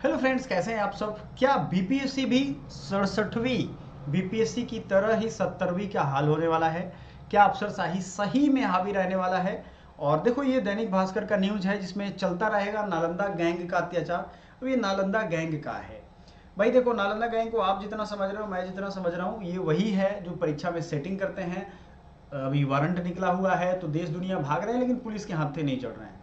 Hello friends, कैसे हैं आप सब। क्या बीपीएससी भी 67वीं बीपीएससी की तरह ही 70वीं का हाल होने वाला है? क्या अफसरशाही सही में हावी रहने वाला है? और देखो, ये दैनिक भास्कर का न्यूज है जिसमें चलता रहेगा नालंदा गैंग का अत्याचार। अब ये नालंदा गैंग का है। भाई देखो, नालंदा गैंग को आप जितना समझ रहे हो, मैं जितना समझ रहा हूँ, ये वही है जो परीक्षा में सेटिंग करते हैं। अभी वारंट निकला हुआ है तो देश दुनिया भाग रहे हैं, लेकिन पुलिस के हाथ से नहीं चढ़ रहे हैं।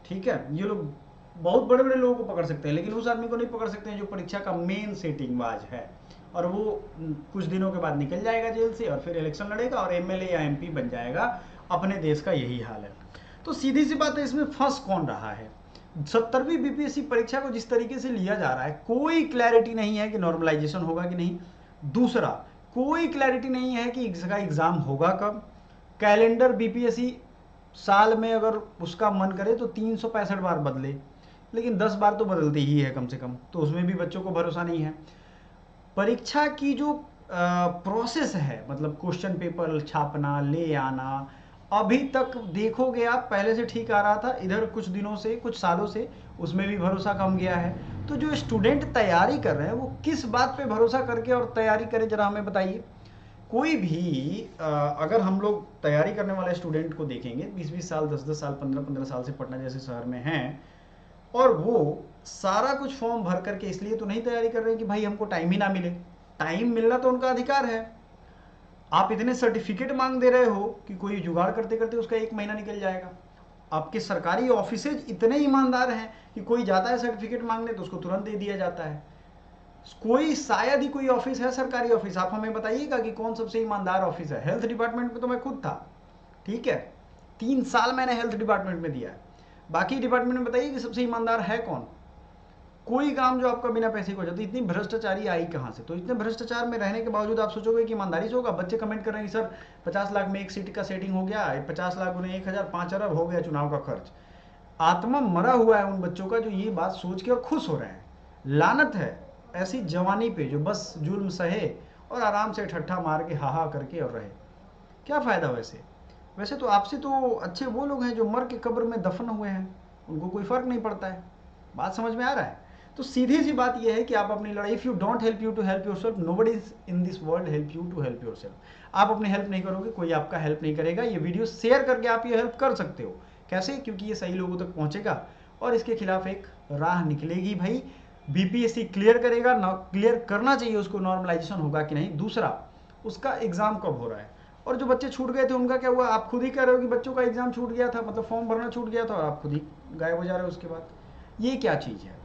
ठीक है, ये लोग बहुत बड़े बड़े लोगों को पकड़ सकते हैं, लेकिन उस आदमी को नहीं पकड़ सकते हैं जो परीक्षा का मेन सेटिंग बाज है। और वो कुछ दिनों के बाद निकल जाएगा जेल से और फिर इलेक्शन लड़ेगा और एमएलए या एमपी बन जाएगा। अपने देश का यही हाल है। तो सीधी सी बात है, इसमें फंस कौन रहा है? 70वीं बीपीएससी परीक्षा को जिस तरीके से लिया जा रहा है, कोई क्लैरिटी नहीं है कि नॉर्मलाइजेशन होगा कि नहीं। दूसरा, कोई क्लैरिटी नहीं है कि इसका एग्जाम होगा कब। कैलेंडर बीपीएससी साल में अगर उसका मन करे तो 365 बार बदले, लेकिन 10 बार तो बदलते ही है कम से कम, तो उसमें भी बच्चों को भरोसा नहीं है। परीक्षा की जो प्रोसेस है, मतलब क्वेश्चन पेपर छापना, ले आना, अभी तक देखोगे आप पहले से ठीक आ रहा था। इधर कुछ दिनों से, कुछ सालों से उसमें भी भरोसा कम गया है। तो जो स्टूडेंट तैयारी कर रहे हैं वो किस बात पे भरोसा करके और तैयारी करें, जरा हमें बताइए। कोई भी अगर हम लोग तैयारी करने वाले स्टूडेंट को देखेंगे, 20-20 साल, 10-10 साल, 15-15 साल से पटना जैसे शहर में हैं, और वो सारा कुछ फॉर्म भर करके इसलिए तो नहीं तैयारी कर रहे हैं कि भाई हमको टाइम ही ना मिले। टाइम मिलना तो उनका अधिकार है। आप इतने सर्टिफिकेट मांग दे रहे हो कि कोई जुगाड़ करते करते उसका 1 महीना निकल जाएगा। आपके सरकारी ऑफिसेज इतने ईमानदार हैं कि कोई जाता है सर्टिफिकेट मांगने तो उसको तुरंत दे दिया जाता है। कोई शायद ही कोई ऑफिस है, सरकारी ऑफिस, आप हमें बताइएगा कि कौन सबसे ईमानदार ऑफिस है। हेल्थ डिपार्टमेंट में तो मैं खुद था। ठीक है, 3 साल मैंने हेल्थ डिपार्टमेंट में दिया है। बाकी डिपार्टमेंट में बताइए कि सबसे ईमानदार है कौन। कोई काम जो आपका बिना पैसे को हो जाता। इतनी भ्रष्टाचारी आई कहाँ से? तो इतने भ्रष्टाचार में रहने के बावजूद आप सोचोगे कि ईमानदारी से होगा। बच्चे कमेंट कर रहे हैं कि सर 50 लाख में एक सीट का सेटिंग हो गया, 50 लाख उन्हें 1,000, 5 अरब हो गया चुनाव का खर्च। आत्मा मरा हुआ है उन बच्चों का जो ये बात सोच के और खुश हो रहे हैं। लानत है ऐसी जवानी पे जो बस जुल्म सहे और आराम से ठट्ठा मार के हाहा करके और रहे। क्या फ़ायदा वैसे? वैसे तो आपसे तो अच्छे वो लोग हैं जो मर के कब्र में दफन हुए हैं, उनको कोई फ़र्क नहीं पड़ता है। बात समझ में आ रहा है? तो सीधी सी बात यह है कि आप अपनी लड़ाई, if you don't help you to help yourself, nobody is in this world help you to help yourself. आप अपनी हेल्प नहीं करोगे, कोई आपका हेल्प नहीं करेगा। ये वीडियो शेयर करके आप ये हेल्प कर सकते हो। कैसे? क्योंकि ये सही लोगों तक पहुंचेगा और इसके खिलाफ एक राह निकलेगी। भाई बीपीएससी क्लियर करेगा ना, क्लियर करना चाहिए उसको, नॉर्मलाइजेशन होगा कि नहीं। दूसरा, उसका एग्ज़ाम कब हो रहा है, और जो बच्चे छूट गए थे उनका क्या हुआ? आप खुद ही कह रहे हो कि बच्चों का एग्जाम छूट गया था, मतलब फॉर्म भरना छूट गया था, और आप खुद ही गायब हो जा रहे हो उसके बाद। ये क्या चीज़ है?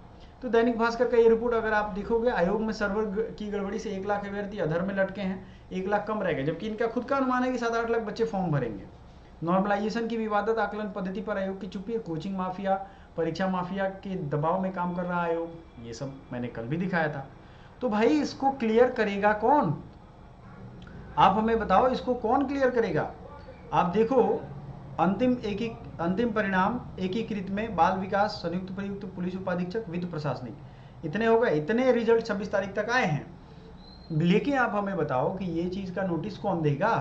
तो दैनिक भास्कर का ये रिपोर्ट अगर आप देखोगे, आयोग में सर्वर की गड़बड़ी से 1 लाख अभ्यर्थी अधर में लटके हैं। 1 लाख कम रह गए, जबकि इनका खुद का अनुमान है कि 7-8 लाख बच्चे फॉर्म भरेंगे। नॉर्मलाइजेशन की विवादित आकलन पद्धति पर आयोग की चुप्पी। कोचिंग माफिया, परीक्षा माफिया के दबाव में काम कर रहा आयोग, ये सब मैंने कल भी दिखाया था। तो भाई इसको क्लियर करेगा कौन? आप हमें बताओ, इसको कौन क्लियर करेगा? आप देखो, अंतिम परिणाम एकीकृत में बाल विकास, संयुक्त प्रयुक्त, पुलिस उपाधीक्षक, वित्त प्रशासनिक, इतने हो गए। इतने रिजल्ट 26 तारीख तक आए हैं। लेकिन आप हमें बताओ कि ये चीज़ का नोटिस कौन देगा?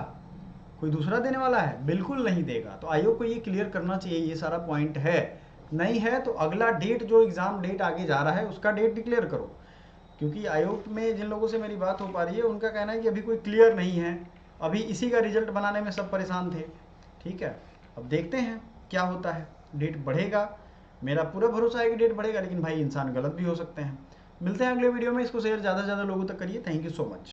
कोई दूसरा देने वाला है? बिल्कुल नहीं देगा। तो आयोग को ये क्लियर करना चाहिए, ये सारा पॉइंट है। नहीं है तो अगला डेट, जो एग्ज़ाम डेट आगे जा रहा है, उसका डेट डिक्लेयर करो। क्योंकि आयोग में जिन लोगों से मेरी बात हो पा रही है, उनका कहना है कि अभी कोई क्लियर नहीं है, अभी इसी का रिजल्ट बनाने में सब परेशान थे। ठीक है, अब देखते हैं क्या होता है। डेट बढ़ेगा, मेरा पूरा भरोसा है कि डेट बढ़ेगा, लेकिन भाई इंसान गलत भी हो सकते हैं। मिलते हैं अगले वीडियो में। इसको शेयर ज़्यादा से ज़्यादा लोगों तक करिए। Thank you so much.